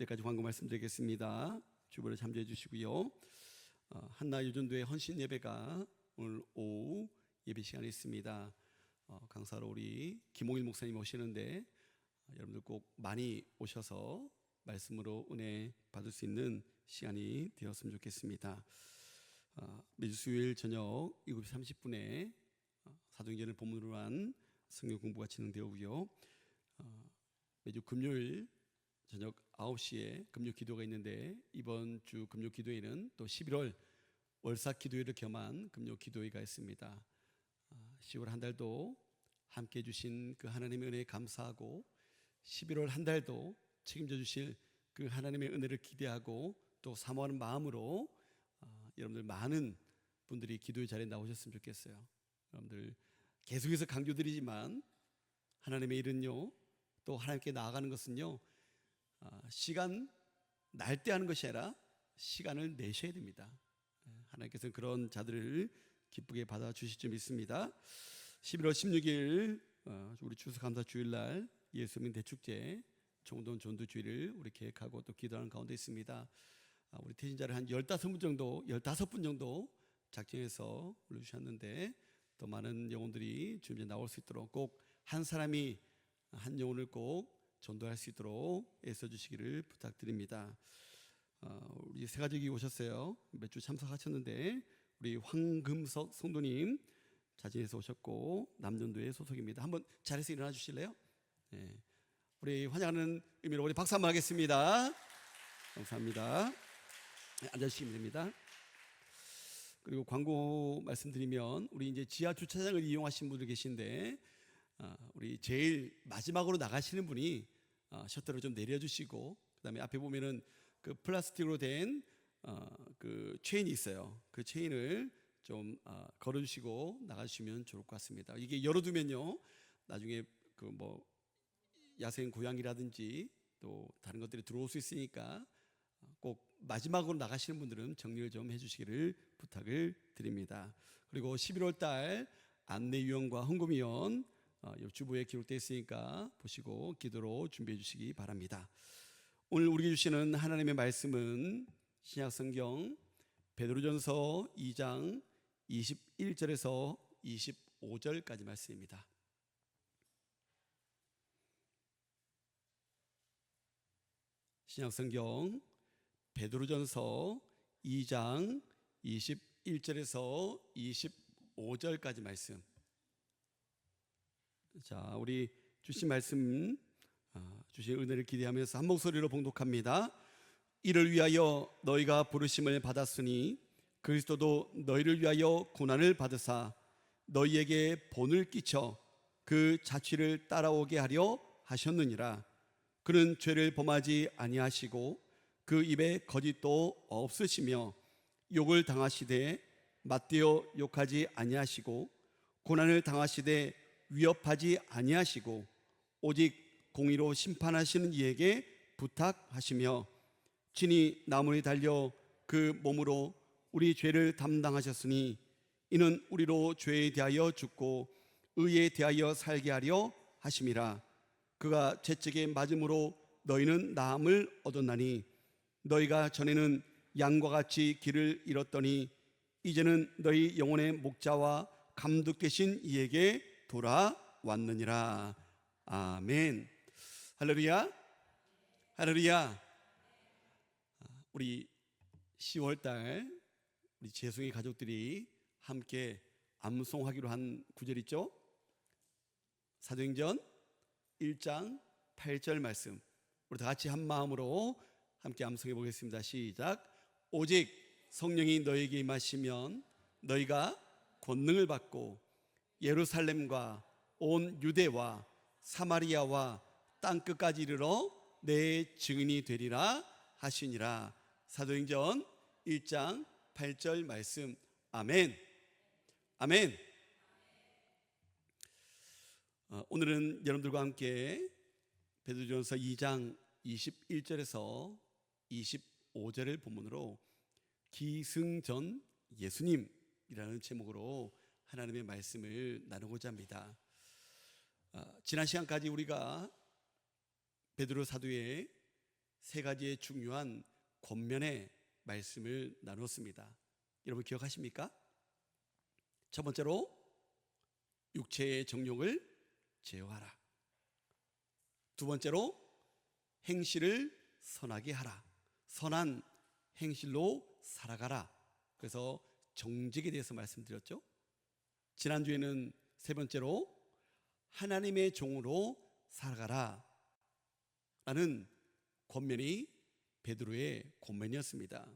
내까지 광고 말씀드리겠습니다. 주보를 참조해 주시고요. 한나 유전도의 헌신 예배가 오늘 오후 예배 시간이 있습니다. 강사로 우리 김홍일 목사님 오시는데 여러분들 꼭 많이 오셔서 말씀으로 은혜 받을 수 있는 시간이 되었으면 좋겠습니다. 매주 수요일 저녁 7시 30분에 사도행전을 본문으로 한 성경 공부가 진행되고요. 매주 금요일 저녁 9시에 금요 기도가 있는데 이번 주 금요 기도회는 또 11월 월삭 기도회를 겸한 금요 기도회가 있습니다. 10월 한 달도 함께 해주신 그 하나님의 은혜에 감사하고 11월 한 달도 책임져 주실 그 하나님의 은혜를 기대하고 또 사모하는 마음으로 여러분들 많은 분들이 기도의 자리에 나오셨으면 좋겠어요. 여러분들 계속해서 강조드리지만 하나님의 일은요, 또 하나님께 나아가는 것은요, 시간 날 때 하는 것이 아니라 시간을 내셔야 됩니다. 하나님께서는 그런 자들을 기쁘게 받아주실 줄 믿습니다. 11월 16일 우리 추수감사 주일날 예수님 대축제 총돈 전도주의를 우리 계획하고 또 기도하는 가운데 있습니다. 우리 태신자를 한 15분 정도 작정해서 올려주셨는데 또 많은 영혼들이 주님께 나올 수 있도록 꼭 한 사람이 한 영혼을 꼭 전도할 수 있도록 애써주시기를 부탁드립니다. 우리 세 가족이 오셨어요. 몇 주 참석하셨는데 우리 황금석 성도님 자진해서 오셨고 남전도의 소속입니다. 한번 자리에서 일어나 주실래요? 네. 우리 환영하는 의미로 우리 박수 한번 하겠습니다. 감사합니다. 네, 앉아주시면 됩니다. 그리고 광고 말씀드리면 우리 이제 지하 주차장을 이용하신 분들 계신데 우리 제일 마지막으로 나가시는 분이 셔터를 좀 내려주시고 그다음에 앞에 보면은 그 플라스틱으로 된 그 체인이 있어요. 그 체인을 좀 걸어주시고 나가주시면 좋을 것 같습니다. 이게 열어두면요 나중에 그 뭐 야생 고양이라든지 또 다른 것들이 들어올 수 있으니까 꼭 마지막으로 나가시는 분들은 정리를 좀 해주시기를 부탁을 드립니다. 그리고 11월 달 안내위원과 헌금위원 주보에 기록되어 있으니까 보시고 기도로 준비해 주시기 바랍니다. 오늘 우리에게 주시는 하나님의 말씀은 신약성경 베드로전서 2장 21절에서 25절까지 말씀입니다. 신약성경 베드로전서 2장 21절에서 25절까지 말씀. 자, 우리 주신 말씀 주신 은혜를 기대하면서 한 목소리로 봉독합니다. 이를 위하여 너희가 부르심을 받았으니 그리스도도 너희를 위하여 고난을 받으사 너희에게 본을 끼쳐 그 자취를 따라오게 하려 하셨느니라. 그는 죄를 범하지 아니하시고 그 입에 거짓도 없으시며 욕을 당하시되 맞대어 욕하지 아니하시고 고난을 당하시되 위협하지 아니하시고 오직 공의로 심판하시는 이에게 부탁하시며 친히 나무에 달려 그 몸으로 우리 죄를 담당하셨으니 이는 우리로 죄에 대하여 죽고 의에 대하여 살게 하려 하심이라. 그가 채찍에 맞음으로 너희는 나음을 얻었나니 너희가 전에는 양과 같이 길을 잃었더니 이제는 너희 영혼의 목자와 감독 되신 이에게 돌아왔느니라. 아멘. 할렐루야. 할렐루야. 우리 10월달 우리 재송이 가족들이 함께 암송하기로 한 구절 있죠? 사도행전 1장 8절 말씀 우리 다 같이 한 마음으로 함께 암송해 보겠습니다. 시작. 오직 성령이 너에게 임하시면 너희가 권능을 받고 예루살렘과 온 유대와 사마리아와 땅끝까지 이르러 내 증인이 되리라 하시니라. 사도행전 1장 8절 말씀. 아멘. 아멘. 오늘은 여러분들과 함께 베드로전서 2장 21절에서 25절을 본문으로 기승전 예수님이라는 제목으로 하나님의 말씀을 나누고자 합니다. 지난 시간까지 우리가 베드로 사도의 세 가지의 중요한 권면의 말씀을 나눴습니다. 여러분 기억하십니까? 첫 번째로 육체의 정욕을 제어하라. 두 번째로 행실을 선하게 하라. 선한 행실로 살아가라. 그래서 정직에 대해서 말씀드렸죠. 지난주에는 세 번째로 하나님의 종으로 살아가라 라는 권면이 베드로의 권면이었습니다.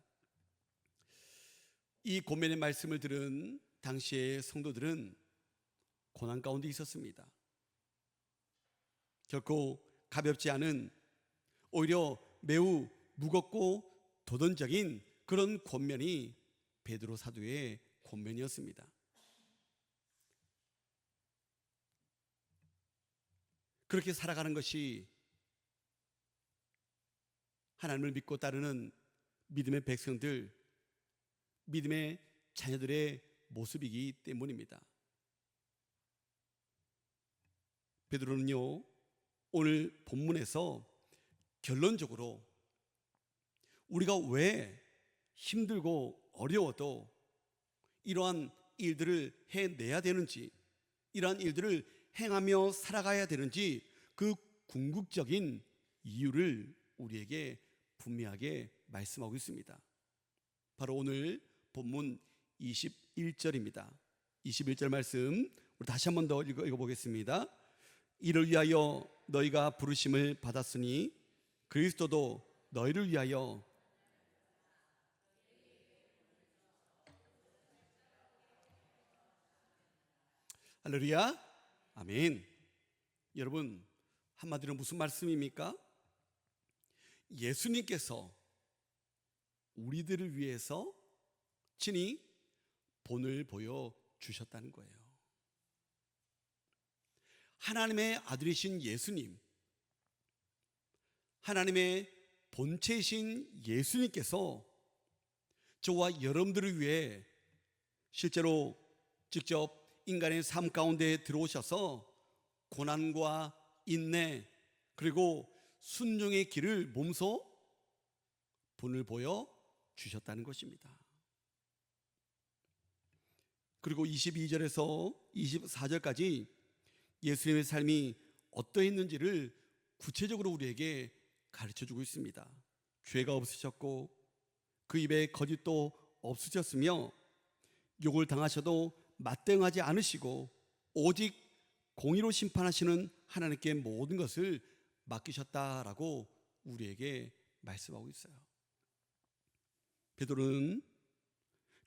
이 권면의 말씀을 들은 당시의 성도들은 고난 가운데 있었습니다. 결코 가볍지 않은, 오히려 매우 무겁고 도전적인 그런 권면이 베드로 사도의 권면이었습니다. 그렇게 살아가는 것이 하나님을 믿고 따르는 믿음의 백성들, 믿음의 자녀들의 모습이기 때문입니다. 베드로는요, 오늘 본문에서 결론적으로 우리가 왜 힘들고 어려워도 이러한 일들을 해내야 되는지, 이러한 일들을 행하며 살아가야 되는지 그 궁극적인 이유를 우리에게 분명하게 말씀하고 있습니다. 바로 오늘 본문 21절입니다. 21절 말씀 우리 다시 한 번 더 읽어보겠습니다. 이를 위하여 너희가 부르심을 받았으니 그리스도도 너희를 위하여 할렐루야, 아멘. 여러분, 한마디로 무슨 말씀입니까? 예수님께서 우리들을 위해서 친히 본을 보여주셨다는 거예요. 하나님의 아들이신 예수님, 하나님의 본체이신 예수님께서 저와 여러분들을 위해 실제로 직접 인간의 삶 가운데 들어오셔서 고난과 인내 그리고 순종의 길을 몸소 본을 보여 주셨다는 것입니다. 그리고 22절에서 24절까지 예수님의 삶이 어떠했는지를 구체적으로 우리에게 가르쳐주고 있습니다. 죄가 없으셨고 그 입에 거짓도 없으셨으며 욕을 당하셔도 맞대응하지 않으시고 오직 공의로 심판하시는 하나님께 모든 것을 맡기셨다라고 우리에게 말씀하고 있어요. 베드로는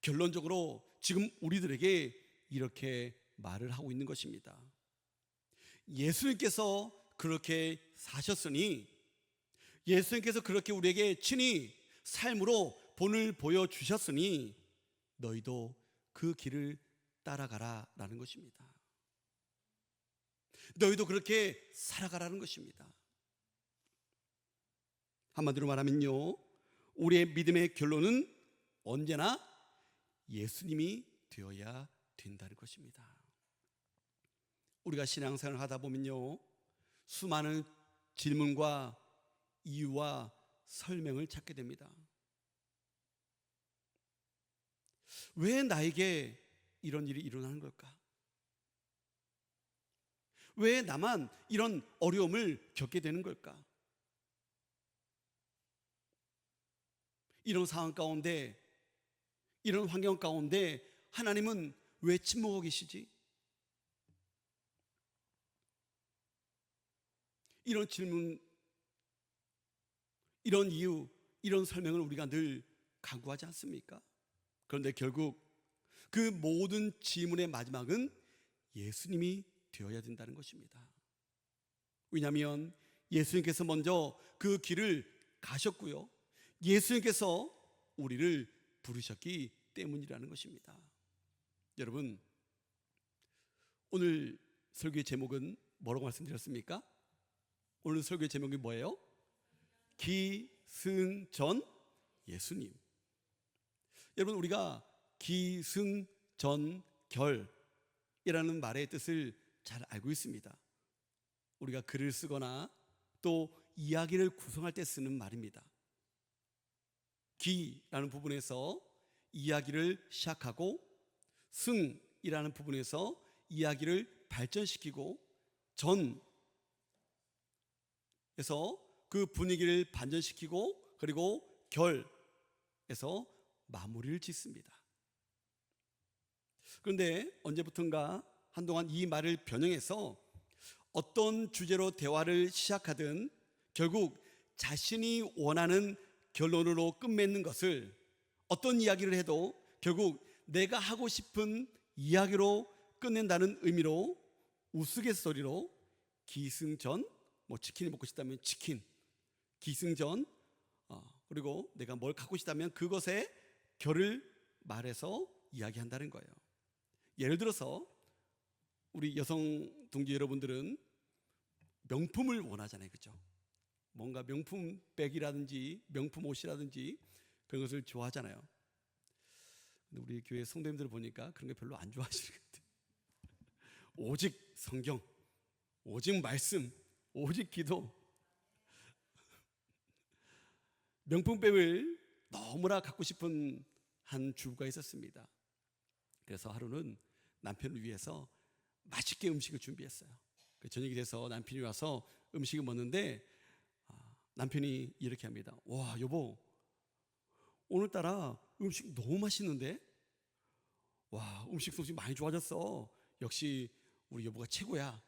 결론적으로 지금 우리들에게 이렇게 말을 하고 있는 것입니다. 예수님께서 그렇게 사셨으니, 예수님께서 그렇게 우리에게 친히 삶으로 본을 보여주셨으니 너희도 그 길을 따라가라 라는 것입니다. 너희도 그렇게 살아가라는 것입니다. 한마디로 말하면요, 우리의 믿음의 결론은 언제나 예수님이 되어야 된다는 것입니다. 우리가 신앙생활을 하다 보면요, 수많은 질문과 이유와 설명을 찾게 됩니다. 왜 나에게 이런 일이 일어나는 걸까? 왜 나만 이런 어려움을 겪게 되는 걸까? 이런 상황 가운데, 이런 환경 가운데 하나님은 왜 침묵하고 계시지? 이런 질문, 이런 이유, 이런 설명을 우리가 늘 강구하지 않습니까? 그런데 결국 그 모든 질문의 마지막은 예수님이 되어야 된다는 것입니다. 왜냐하면 예수님께서 먼저 그 길을 가셨고요, 예수님께서 우리를 부르셨기 때문이라는 것입니다. 여러분, 오늘 설교의 제목은 뭐라고 말씀드렸습니까? 오늘 설교의 제목이 뭐예요? 기승전 예수님. 여러분, 우리가 기승전결이라는 말의 뜻을 잘 알고 있습니다. 우리가 글을 쓰거나 또 이야기를 구성할 때 쓰는 말입니다. 기라는 부분에서 이야기를 시작하고 승이라는 부분에서 이야기를 발전시키고 전에서 그 분위기를 반전시키고 그리고 결에서 마무리를 짓습니다. 그런데 언제부턴가 한동안 이 말을 변형해서 어떤 주제로 대화를 시작하든 결국 자신이 원하는 결론으로 끝맺는 것을, 어떤 이야기를 해도 결국 내가 하고 싶은 이야기로 끝낸다는 의미로 우스갯소리로 기승전, 치킨이 먹고 싶다면 치킨, 기승전, 그리고 내가 뭘 갖고 싶다면 그것의 결을 말해서 이야기한다는 거예요. 예를 들어서 우리 여성 동지 여러분들은 명품을 원하잖아요, 그렇죠? 뭔가 명품 백이라든지 명품 옷이라든지 그런 것을 좋아하잖아요. 근데 우리 교회 성도님들 보니까 그런 게 별로 안 좋아하시는 것 같아요. 오직 성경, 오직 말씀, 오직 기도. 명품백을 너무나 갖고 싶은 한 주부가 있었습니다. 그래서 하루는 남편을 위해서 맛있게 음식을 준비했어요. 저녁이 돼서 남편이 와서 음식을 먹는데 남편이 이렇게 합니다. 와, 여보, 오늘따라 음식 너무 맛있는데? 와, 음식 솜씨 많이 좋아졌어. 역시 우리 여보가 최고야.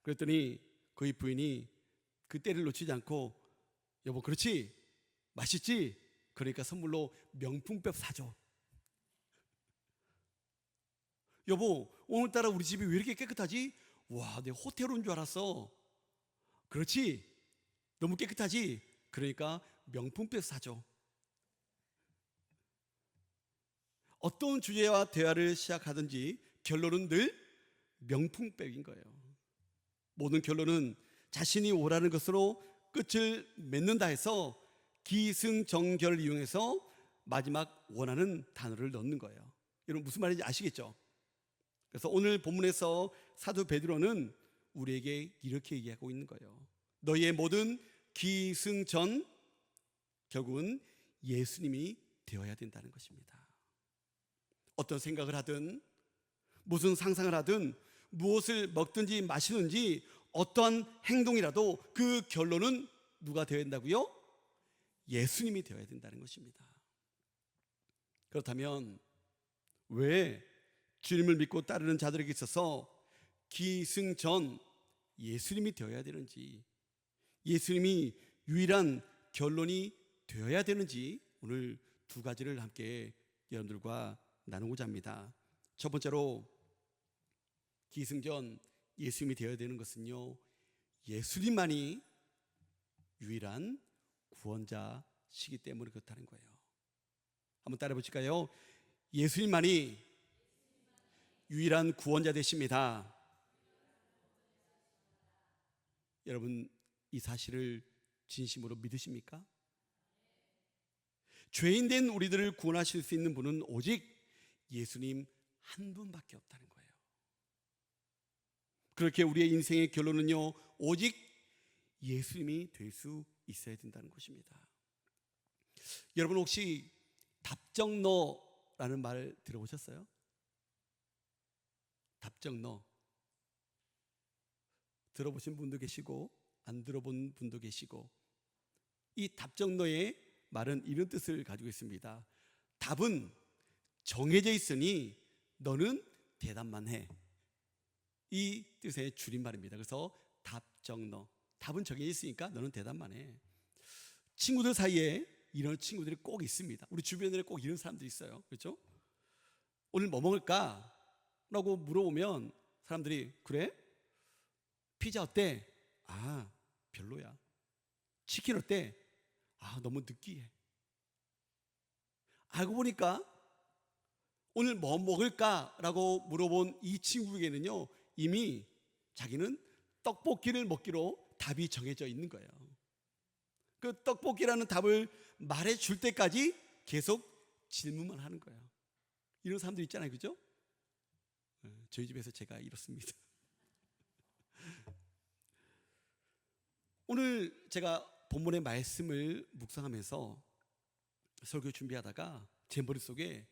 그랬더니 그의 부인이 그 때를 놓치지 않고, 여보, 그렇지? 맛있지? 그러니까 선물로 명품백 사줘. 여보, 오늘따라 우리 집이 왜 이렇게 깨끗하지? 와, 내 호텔 온 줄 알았어. 그렇지? 너무 깨끗하지? 그러니까 명품백 사줘. 어떤 주제와 대화를 시작하든지 결론은 늘 명품백인 거예요. 모든 결론은 자신이 원하는 것으로 끝을 맺는다 해서 기승전결을 이용해서 마지막 원하는 단어를 넣는 거예요. 여러분 무슨 말인지 아시겠죠? 그래서 오늘 본문에서 사도 베드로는 우리에게 이렇게 얘기하고 있는 거예요. 너희의 모든 기승전 결국은 예수님이 되어야 된다는 것입니다. 어떤 생각을 하든 무슨 상상을 하든 무엇을 먹든지 마시든지 어떠한 행동이라도 그 결론은 누가 되어야 된다고요? 예수님이 되어야 된다는 것입니다. 그렇다면 왜 주님을 믿고 따르는 자들에게 있어서 기승전 예수님이 되어야 되는지, 예수님이 유일한 결론이 되어야 되는지 오늘 두 가지를 함께 여러분들과 나누고자 합니다. 첫 번째로 기승전 예수님이 되어야 되는 것은요, 예수님만이 유일한 구원자시기 때문에 그렇다는 거예요. 한번 따라해 보실까요? 예수님만이 유일한 구원자 되십니다. 여러분 이 사실을 진심으로 믿으십니까? 죄인된 우리들을 구원하실 수 있는 분은 오직 예수님 한 분밖에 없다는 거예요. 그렇게 우리의 인생의 결론은요, 오직 예수님이 될 수 있어야 된다는 것입니다. 여러분 혹시 답정너라는 말 들어보셨어요? 답정너. 들어보신 분도 계시고 안 들어본 분도 계시고, 이 답정너의 말은 이런 뜻을 가지고 있습니다. 답은 정해져 있으니 너는 대답만 해. 이 뜻의 줄임말입니다. 그래서 답정너, 답은 정해져 있으니까 너는 대답만 해. 친구들 사이에 이런 친구들이 꼭 있습니다. 우리 주변에 꼭 이런 사람들이 있어요. 그렇죠? 오늘 뭐 먹을까? 라고 물어보면 사람들이 그래? 피자 어때? 아, 별로야. 치킨 어때? 아, 너무 느끼해. 알고 보니까 오늘 뭐 먹을까? 라고 물어본 이 친구에게는요, 이미 자기는 떡볶이를 먹기로 답이 정해져 있는 거예요. 그 떡볶이라는 답을 말해줄 때까지 계속 질문만 하는 거예요. 이런 사람들 있잖아요, 그죠? 저희 집에서 제가 이렇습니다. 오늘 제가 본문의 말씀을 묵상하면서 설교 준비하다가 제 머릿속에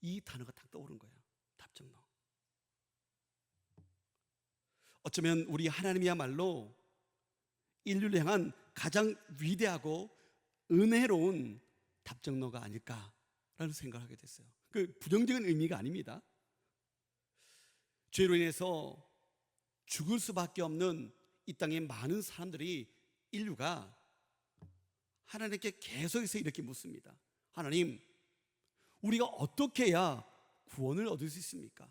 이 단어가 딱 떠오른 거예요. 답정너. 어쩌면 우리 하나님이야말로 인류를 향한 가장 위대하고 은혜로운 답정너가 아닐까라는 생각을 하게 됐어요. 그 부정적인 의미가 아닙니다. 죄로 인해서 죽을 수밖에 없는 이 땅의 많은 사람들이, 인류가 하나님께 계속해서 이렇게 묻습니다. 하나님, 우리가 어떻게 해야 구원을 얻을 수 있습니까?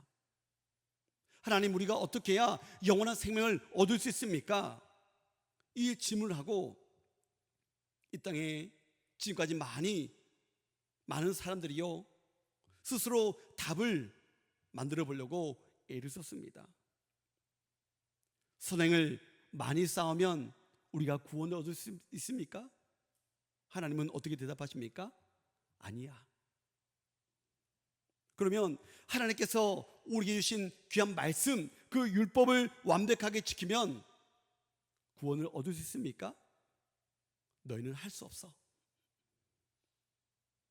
하나님, 우리가 어떻게 해야 영원한 생명을 얻을 수 있습니까? 이 질문을 하고 이 땅에 지금까지 많은 사람들이요, 스스로 답을 만들어 보려고 애를 썼습니다. 선행을 많이 쌓으면 우리가 구원을 얻을 수 있습니까? 하나님은 어떻게 대답하십니까? 아니야. 그러면 하나님께서 우리에게 주신 귀한 말씀, 그 율법을 완벽하게 지키면 구원을 얻을 수 있습니까? 너희는 할 수 없어.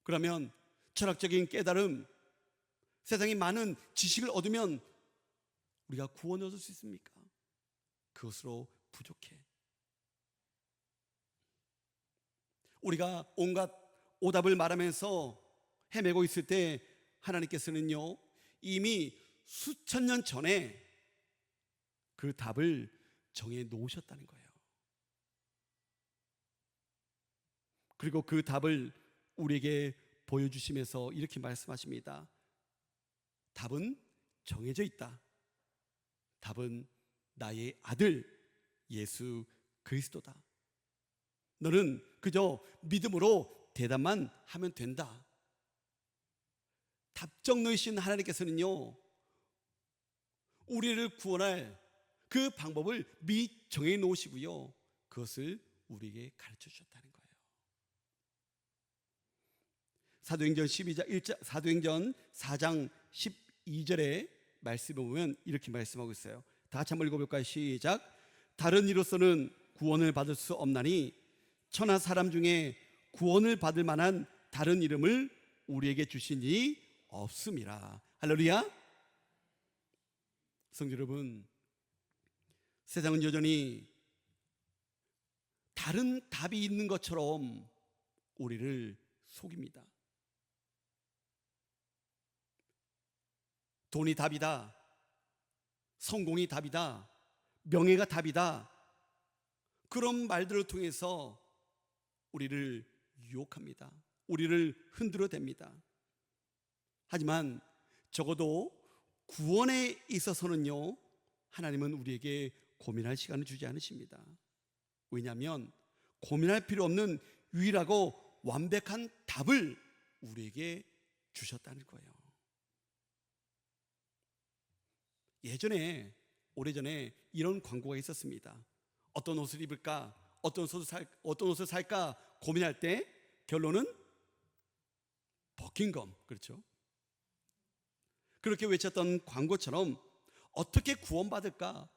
그러면 철학적인 깨달음, 세상에 많은 지식을 얻으면 우리가 구원을 얻을 수 있습니까? 그것으로 부족해. 우리가 온갖 오답을 말하면서 헤매고 있을 때 하나님께서는요, 이미 수천 년 전에 그 답을 정해 놓으셨다는 거예요. 그리고 그 답을 우리에게 보여주시면서 이렇게 말씀하십니다. 답은 정해져 있다. 답은 나의 아들 예수 그리스도다. 너는 그저 믿음으로 대답만 하면 된다. 답정너이신 하나님께서는요, 우리를 구원할 그 방법을 미리 정해 놓으시고요, 그것을 우리에게 가르쳐 주셨다는 거예요. 사도행전 4장 12절에 말씀을 보면 이렇게 말씀하고 있어요. 다 같이 한번 읽어볼까요? 시작. 다른 이로서는 구원을 받을 수 없나니 천하 사람 중에 구원을 받을 만한 다른 이름을 우리에게 주신 이 없음이라. 할렐루야. 성도 여러분, 세상은 여전히 다른 답이 있는 것처럼 우리를 속입니다. 돈이 답이다, 성공이 답이다, 명예가 답이다, 그런 말들을 통해서 우리를 유혹합니다. 우리를 흔들어댑니다. 하지만 적어도 구원에 있어서는요, 하나님은 우리에게 고민할 시간을 주지 않으십니다. 왜냐하면 고민할 필요 없는 유일하고 완벽한 답을 우리에게 주셨다는 거예요. 오래전에 이런 광고가 있었습니다. 어떤 옷을 입을까, 어떤 옷을 살까 고민할 때 결론은 버킹검, 그렇죠? 그렇게 외쳤던 광고처럼 어떻게 구원받을까,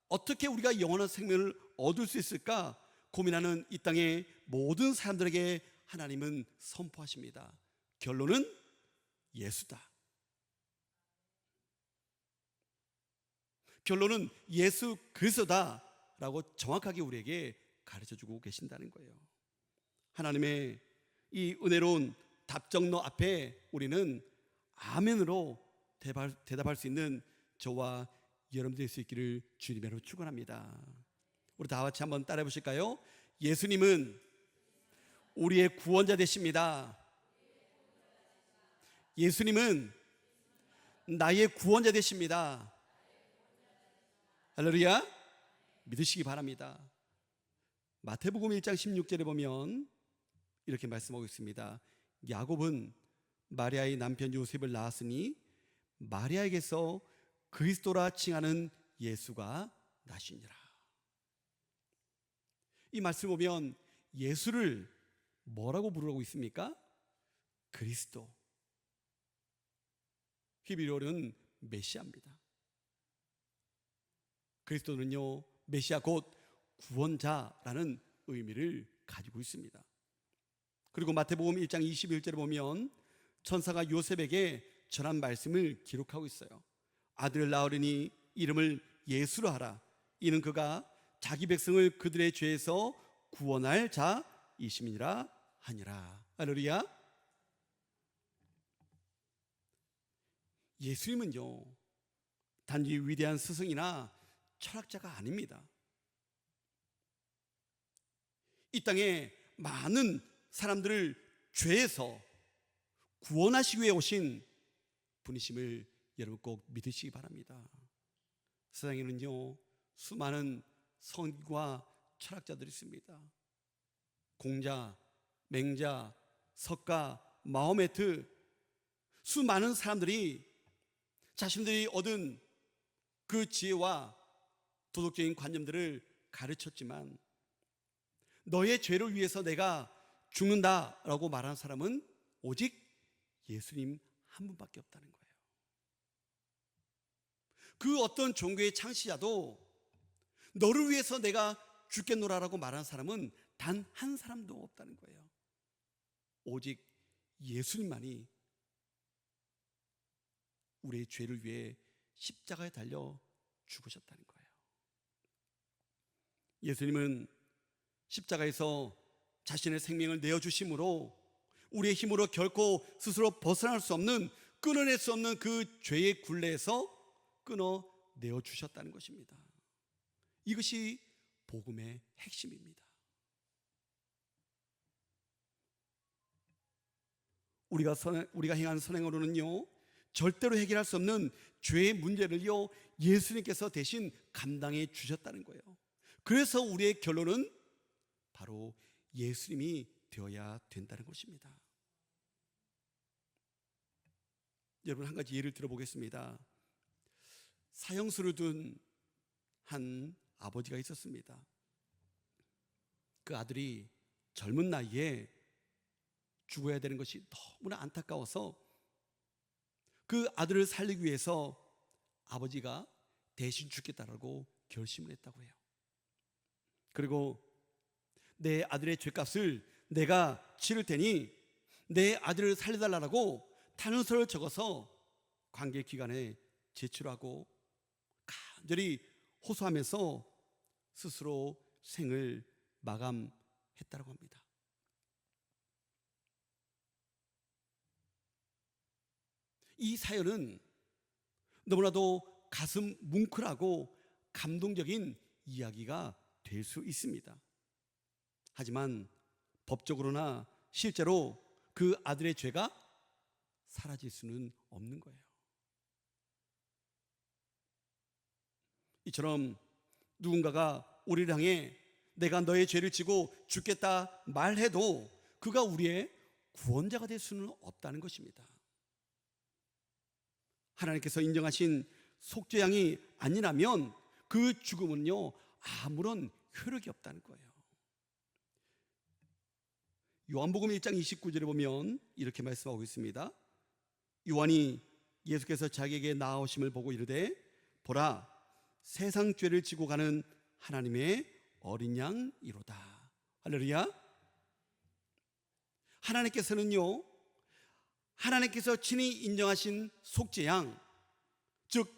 어떻게 우리가 영원한 생명을 얻을 수 있을까 고민하는 이 땅의 모든 사람들에게 하나님은 선포하십니다. 결론은 예수다. 결론은 예수 그리스도다라고 정확하게 우리에게 가르쳐주고 계신다는 거예요. 하나님의 이 은혜로운 답정너 앞에 우리는 아멘으로 대답할 수 있는 저와 여러분들 될 수 있기를 주님으로 축원합니다. 우리 다 같이 한번 따라해 보실까요? 예수님은 우리의 구원자 되십니다. 예수님은 나의 구원자 되십니다. 할렐루야. 믿으시기 바랍니다. 마태복음 1장 16절에 보면 이렇게 말씀하고 있습니다. 야곱은 마리아의 남편 요셉을 낳았으니 마리아에게서 그리스도라 칭하는 예수가 나시니라. 이 말씀을 보면 예수를 뭐라고 부르고 있습니까? 그리스도. 히브리어는 메시아입니다. 그리스도는요, 메시아 곧 구원자라는 의미를 가지고 있습니다. 그리고 마태복음 1장 21절에 보면 천사가 요셉에게 전한 말씀을 기록하고 있어요. 아들을 낳으리니 이름을 예수로 하라. 이는 그가 자기 백성을 그들의 죄에서 구원할 자이심이니라 하니라. 할렐루야. 예수님은요, 단지 위대한 스승이나 철학자가 아닙니다. 이 땅에 많은 사람들을 죄에서 구원하시기 위해 오신 분이심을 여러분 꼭 믿으시기 바랍니다. 세상에는요, 수많은 성인과 철학자들이 있습니다. 공자, 맹자, 석가, 마호메트, 수많은 사람들이 자신들이 얻은 그 지혜와 도덕적인 관념들을 가르쳤지만 너의 죄를 위해서 내가 죽는다라고 말하는 사람은 오직 예수님 한 분밖에 없다는 거예요. 그 어떤 종교의 창시자도 너를 위해서 내가 죽겠노라라고 말하는 사람은 단 한 사람도 없다는 거예요. 오직 예수님만이 우리의 죄를 위해 십자가에 달려 죽으셨다는 거예요. 예수님은 십자가에서 자신의 생명을 내어주심으로 우리의 힘으로 결코 스스로 벗어날 수 없는, 끊어낼 수 없는 그 죄의 굴레에서 끊어내어 주셨다는 것입니다. 이것이 복음의 핵심입니다. 우리가 행하는 선행으로는요, 절대로 해결할 수 없는 죄의 문제를요, 예수님께서 대신 감당해 주셨다는 거예요. 그래서 우리의 결론은 바로 예수님이 되어야 된다는 것입니다. 여러분, 한 가지 예를 들어보겠습니다. 사형수를 둔 한 아버지가 있었습니다. 그 아들이 젊은 나이에 죽어야 되는 것이 너무나 안타까워서 그 아들을 살리기 위해서 아버지가 대신 죽겠다라고 결심을 했다고 해요. 그리고 내 아들의 죄값을 내가 치를 테니 내 아들을 살려달라고 탄원서를 적어서 관계기관에 제출하고 간절히 호소하면서 스스로 생을 마감했다고 합니다. 이 사연은 너무나도 가슴 뭉클하고 감동적인 이야기가 될 수 있습니다. 하지만 법적으로나 실제로 그 아들의 죄가 사라질 수는 없는 거예요. 이처럼 누군가가 우리를 향해 내가 너의 죄를 지고 죽겠다 말해도 그가 우리의 구원자가 될 수는 없다는 것입니다. 하나님께서 인정하신 속죄양이 아니라면 그 죽음은요, 아무런 효력이 없다는 거예요. 요한복음 1장 29절에 보면 이렇게 말씀하고 있습니다. 요한이 예수께서 자기에게 나아오심을 보고 이르되 보라, 세상 죄를 지고 가는 하나님의 어린 양이로다. 할렐루야. 하나님께서는요, 하나님께서 친히 인정하신 속죄양, 즉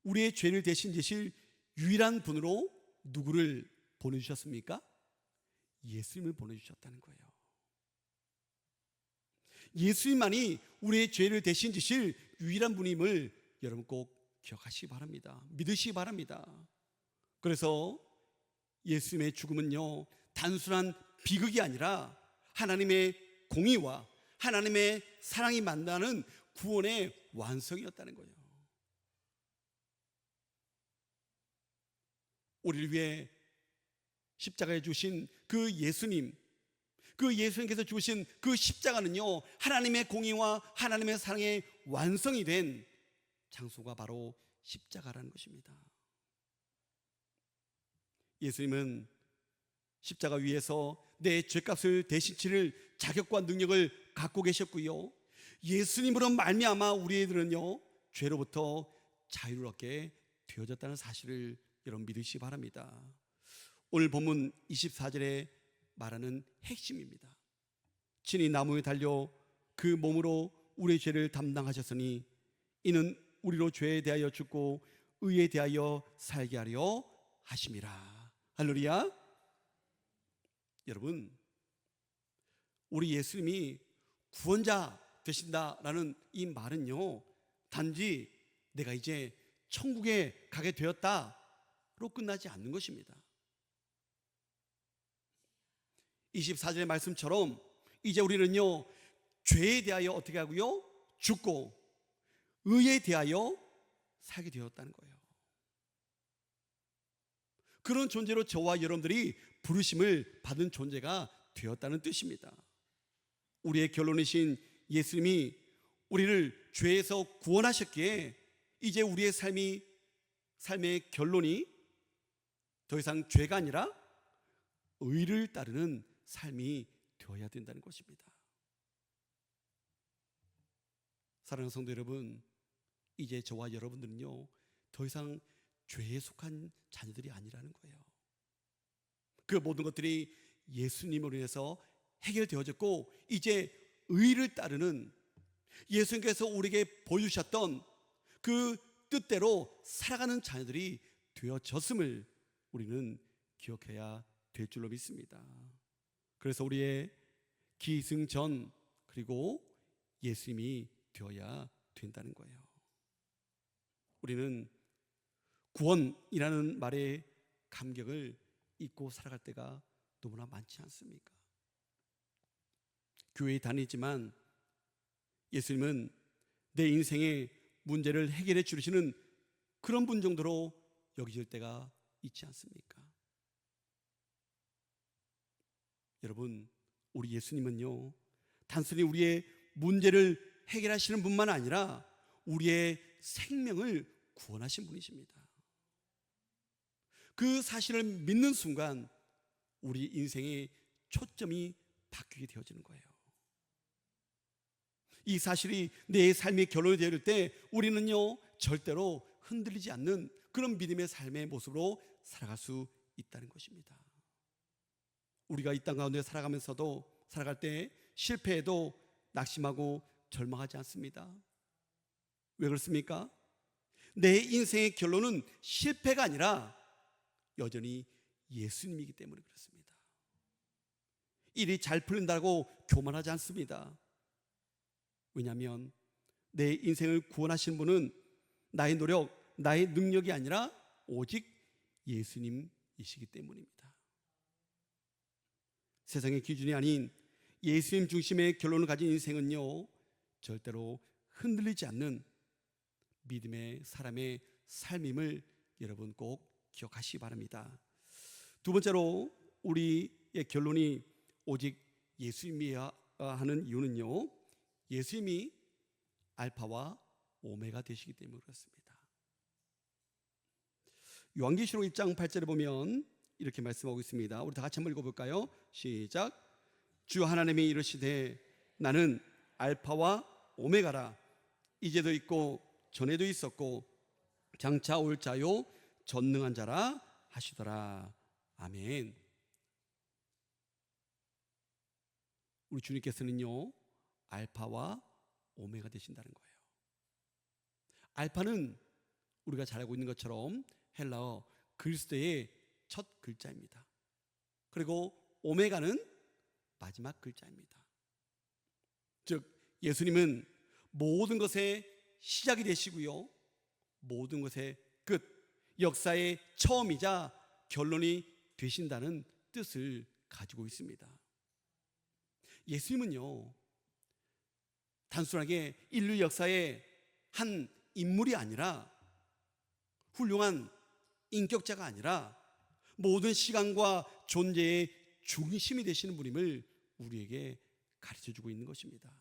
우리의 죄를 대신 지실 유일한 분으로 누구를 보내주셨습니까? 예수님을 보내주셨다는 거예요. 예수님만이 우리의 죄를 대신 지실 유일한 분임을 여러분 꼭 기억하시기 바랍니다. 믿으시기 바랍니다. 그래서 예수님의 죽음은요, 단순한 비극이 아니라 하나님의 공의와 하나님의 사랑이 만나는 구원의 완성이었다는 거예요. 우리를 위해 십자가에 주신 그 예수님, 그 예수님께서 주신 그 십자가는요, 하나님의 공의와 하나님의 사랑의 완성이 된 장소가 바로 십자가라는 것입니다. 예수님은 십자가 위에서 내 죄값을 대신 치를 자격과 능력을 갖고 계셨고요, 예수님으로 말미암아 우리들은요, 죄로부터 자유를 얻게 되어졌다는 사실을 여러분 믿으시기 바랍니다. 오늘 본문 24절에 말하는 핵심입니다. 친히 나무에 달려 그 몸으로 우리의 죄를 담당하셨으니 이는 우리로 죄에 대하여 죽고 의에 대하여 살게 하려 하심이라. 할렐루야. 여러분, 우리 예수님이 구원자 되신다라는 이 말은요, 단지 내가 이제 천국에 가게 되었다로 끝나지 않는 것입니다. 24절의 말씀처럼 이제 우리는요, 죄에 대하여 어떻게 하고요? 죽고 의에 대하여 살게 되었다는 거예요. 그런 존재로 저와 여러분들이 부르심을 받은 존재가 되었다는 뜻입니다. 우리의 결론이신 예수님이 우리를 죄에서 구원하셨기에 이제 우리의 삶의 결론이 더 이상 죄가 아니라 의를 따르는 삶이 되어야 된다는 것입니다. 사랑하는 성도 여러분, 이제 저와 여러분들은요, 더 이상 죄에 속한 자녀들이 아니라는 거예요. 그 모든 것들이 예수님으로 인해서 해결되어졌고, 이제 의를 따르는 예수님께서 우리에게 보여주셨던 그 뜻대로 살아가는 자녀들이 되어졌음을 우리는 기억해야 될 줄로 믿습니다. 그래서 우리의 기승전 그리고 예수님이 되어야 된다는 거예요. 우리는 구원이라는 말의 감격을 잊고 살아갈 때가 너무나 많지 않습니까? 교회에 다니지만 예수님은 내 인생의 문제를 해결해 주시는 그런 분 정도로 여겨질 때가 있지 않습니까? 여러분, 우리 예수님은요, 단순히 우리의 문제를 해결하시는 분만 아니라 우리의 생명을 구원하신 분이십니다. 그 사실을 믿는 순간 우리 인생의 초점이 바뀌게 되어지는 거예요. 이 사실이 내 삶의 결론이 되어질 때 우리는요, 절대로 흔들리지 않는 그런 믿음의 삶의 모습으로 살아갈 수 있다는 것입니다. 우리가 이 땅 가운데 살아갈 때 실패해도 낙심하고 절망하지 않습니다. 왜 그렇습니까? 내 인생의 결론은 실패가 아니라 여전히 예수님이기 때문에 그렇습니다. 일이 잘 풀린다고 교만하지 않습니다. 왜냐하면 내 인생을 구원하신 분은 나의 노력, 나의 능력이 아니라 오직 예수님이시기 때문입니다. 세상의 기준이 아닌 예수님 중심의 결론을 가진 인생은요, 절대로 흔들리지 않는 믿음의 사람의 삶임을 여러분 꼭 기억하시기 바랍니다. 두 번째로 우리의 결론이 오직 예수님이야 하는 이유는요, 예수님이 알파와 오메가 되시기 때문에 그렇습니다. 요한계시록 1장 8절에 보면 이렇게 말씀하고 있습니다. 우리 다 같이 한번 읽어볼까요? 시작. 주 하나님이 이르시되 나는 알파와 오메가라. 이제도 있고 전에도 있었고 장차 올 자요 전능한 자라 하시더라. 아멘. 우리 주님께서는요, 알파와 오메가 되신다는 거예요. 알파는 우리가 잘 알고 있는 것처럼 헬라어 그리스도의 첫 글자입니다. 그리고 오메가는 마지막 글자입니다. 즉 예수님은 모든 것의 시작이 되시고요, 모든 것의 끝, 역사의 처음이자 결론이 되신다는 뜻을 가지고 있습니다. 예수님은요, 단순하게 인류 역사의 한 인물이 아니라, 훌륭한 인격자가 아니라 모든 시간과 존재의 중심이 되시는 분임을 우리에게 가르쳐주고 있는 것입니다.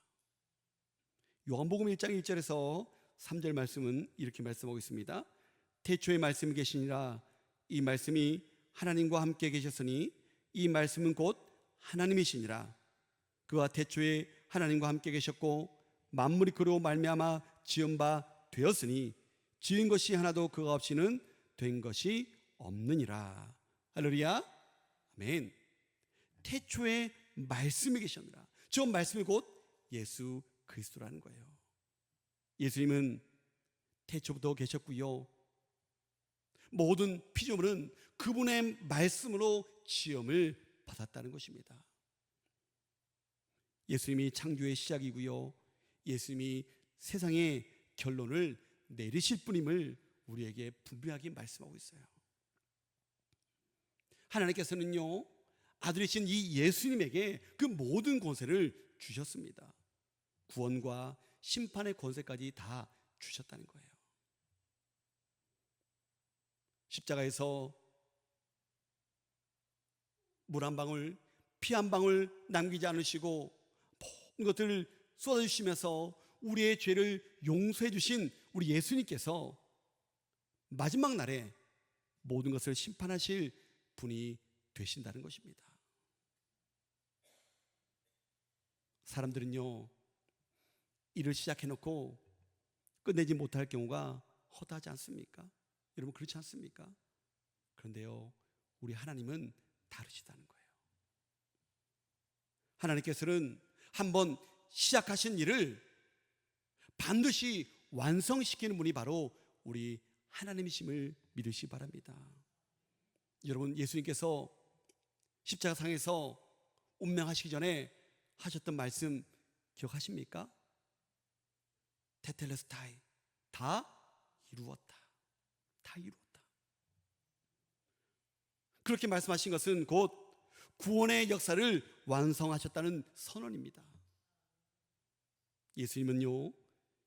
요한복음 1장 1절에서 3절 말씀은 이렇게 말씀하고 있습니다. 태초에 말씀이 계시니라. 이 말씀이 하나님과 함께 계셨으니 이 말씀은 곧 하나님이시니라. 그와 태초에 하나님과 함께 계셨고 만물이 그로 말미암아 지은 바 되었으니 지은 것이 하나도 그가 없이는 된 것이 없느니라. 할렐루야. 아멘. 태초에 말씀이 계셨느라. 저 말씀이 곧 예수 그리스도라는 거예요. 예수님은 태초부터 계셨고요, 모든 피조물은 그분의 말씀으로 지음을 받았다는 것입니다. 예수님이 창조의 시작이고요, 예수님이 세상의 결론을 내리실 분임을 우리에게 분명하게 말씀하고 있어요. 하나님께서는요, 아들이신 이 예수님에게 그 모든 권세를 주셨습니다. 구원과 심판의 권세까지 다 주셨다는 거예요. 십자가에서 물 한 방울, 피 한 방울 남기지 않으시고 모든 것들을 쏟아주시면서 우리의 죄를 용서해 주신 우리 예수님께서 마지막 날에 모든 것을 심판하실 분이 되신다는 것입니다. 사람들은요, 일을 시작해놓고 끝내지 못할 경우가 허다하지 않습니까? 여러분, 그렇지 않습니까? 그런데요, 우리 하나님은 다르시다는 거예요. 하나님께서는 한번 시작하신 일을 반드시 완성시키는 분이 바로 우리 하나님이심을 믿으시기 바랍니다. 여러분, 예수님께서 십자가상에서 운명하시기 전에 하셨던 말씀 기억하십니까? 테텔레스타이, 다 이루었다. 다 이루었다. 그렇게 말씀하신 것은 곧 구원의 역사를 완성하셨다는 선언입니다. 예수님은요,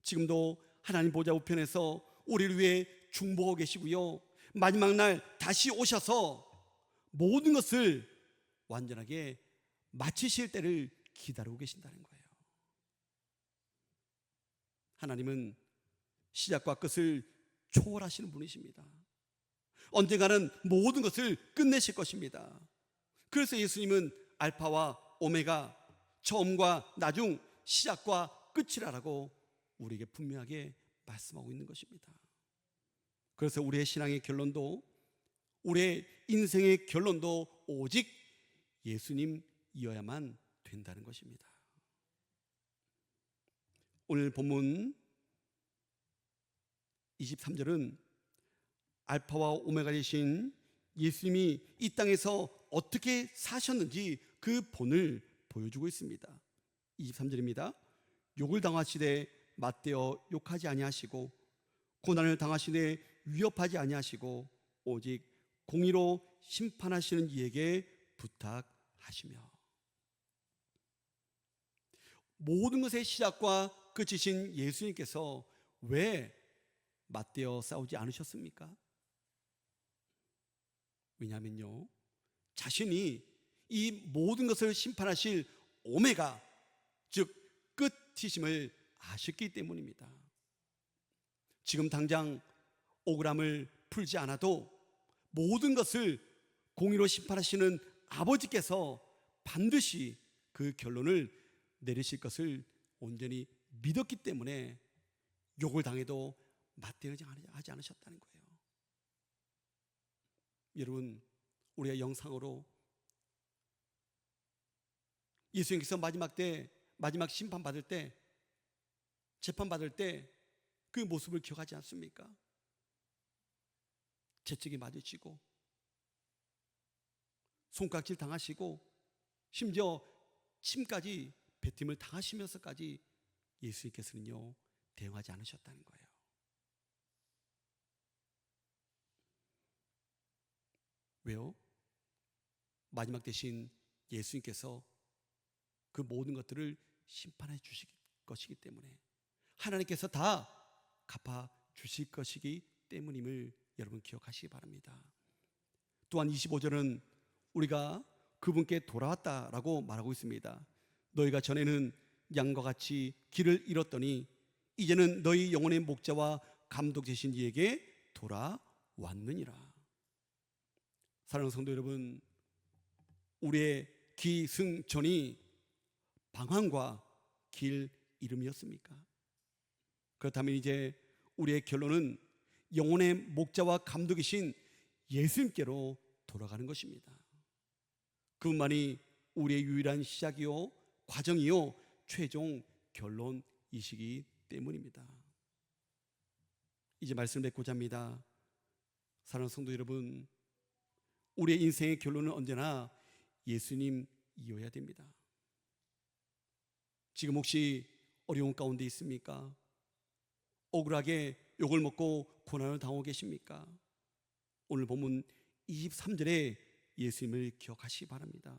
지금도 하나님 보좌 우편에서 우리를 위해 중보하고 계시고요, 마지막 날 다시 오셔서 모든 것을 완전하게 마치실 때를 기다리고 계신다는 거예요. 하나님은 시작과 끝을 초월하시는 분이십니다. 언젠가는 모든 것을 끝내실 것입니다. 그래서 예수님은 알파와 오메가, 처음과 나중, 시작과 끝이라고 우리에게 분명하게 말씀하고 있는 것입니다. 그래서 우리의 신앙의 결론도, 우리의 인생의 결론도 오직 예수님이어야만 된다는 것입니다. 오늘 본문 23절은 알파와 오메가 되신 예수님이 이 땅에서 어떻게 사셨는지 그 본을 보여주고 있습니다. 23절입니다. 욕을 당하시되 맞대어 욕하지 아니하시고 고난을 당하시되 위협하지 아니하시고 오직 공의로 심판하시는 이에게 부탁하시며. 모든 것의 시작과 끝이신 예수님께서 왜 맞대어 싸우지 않으셨습니까? 왜냐하면요, 자신이 이 모든 것을 심판하실 오메가, 즉 끝이심을 아셨기 때문입니다. 지금 당장 억울함을 풀지 않아도 모든 것을 공의로 심판하시는 아버지께서 반드시 그 결론을 내리실 것을 온전히 믿었기 때문에 욕을 당해도 맞대어지 하지 않으셨다는 거예요. 여러분, 우리가 영상으로 예수님께서 마지막 심판 받을 때, 재판 받을 때 그 모습을 기억하지 않습니까? 채찍이 맞으시고 손깍질 당하시고 심지어 침까지 뱉음을 당하시면서까지 예수님께서는요, 대응하지 않으셨다는 거예요. 왜요? 마지막 대신 예수님께서 그 모든 것들을 심판해 주실 것이기 때문에, 하나님께서 다 갚아 주실 것이기 때문임을 여러분 기억하시기 바랍니다. 또한 25절은 우리가 그분께 돌아왔다라고 말하고 있습니다. 너희가 전에는 양과 같이 길을 잃었더니 이제는 너희 영혼의 목자와 감독 되신 이에게 돌아왔느니라. 사랑하는 성도 여러분, 우리의 기승전이 방황과 길 잃음이었습니까? 그렇다면 이제 우리의 결론은 영혼의 목자와 감독이신 예수님께로 돌아가는 것입니다. 그분만이 우리의 유일한 시작이요, 과정이요, 최종 결론이시기 때문입니다. 이제 말씀을 맺고자 합니다. 사랑하는 성도 여러분, 우리의 인생의 결론은 언제나 예수님이어야 됩니다. 지금 혹시 어려운 가운데 있습니까? 억울하게 욕을 먹고 고난을 당하고 계십니까? 오늘 본문 23절에 예수님을 기억하시기 바랍니다.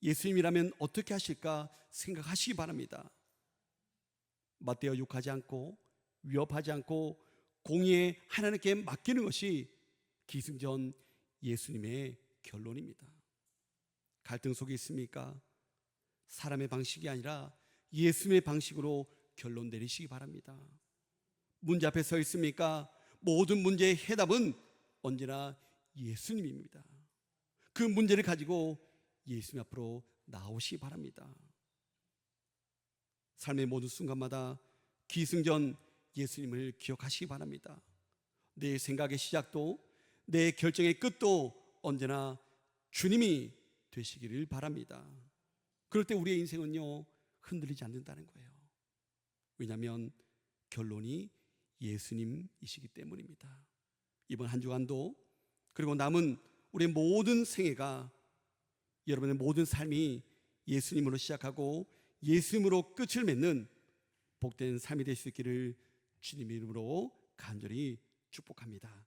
예수님이라면 어떻게 하실까 생각하시기 바랍니다. 맞대어 욕하지 않고 위협하지 않고 공의에 하나님께 맡기는 것이 기승전 예수님의 결론입니다. 갈등 속에 있습니까? 사람의 방식이 아니라 예수님의 방식으로 결론 내리시기 바랍니다. 문제 앞에 서 있습니까? 모든 문제의 해답은 언제나 예수님입니다. 그 문제를 가지고 예수님 앞으로 나오시기 바랍니다. 삶의 모든 순간마다 기승전 예수님을 기억하시기 바랍니다. 내 생각의 시작도 내 결정의 끝도 언제나 주님이 되시기를 바랍니다. 그럴 때 우리의 인생은요, 흔들리지 않는다는 거예요. 왜냐하면 결론이 예수님이시기 때문입니다. 이번 한 주간도 그리고 남은 우리의 모든 생애가, 여러분의 모든 삶이 예수님으로 시작하고 예수님으로 끝을 맺는 복된 삶이 될 수 있기를 주님 이름으로 간절히 축복합니다.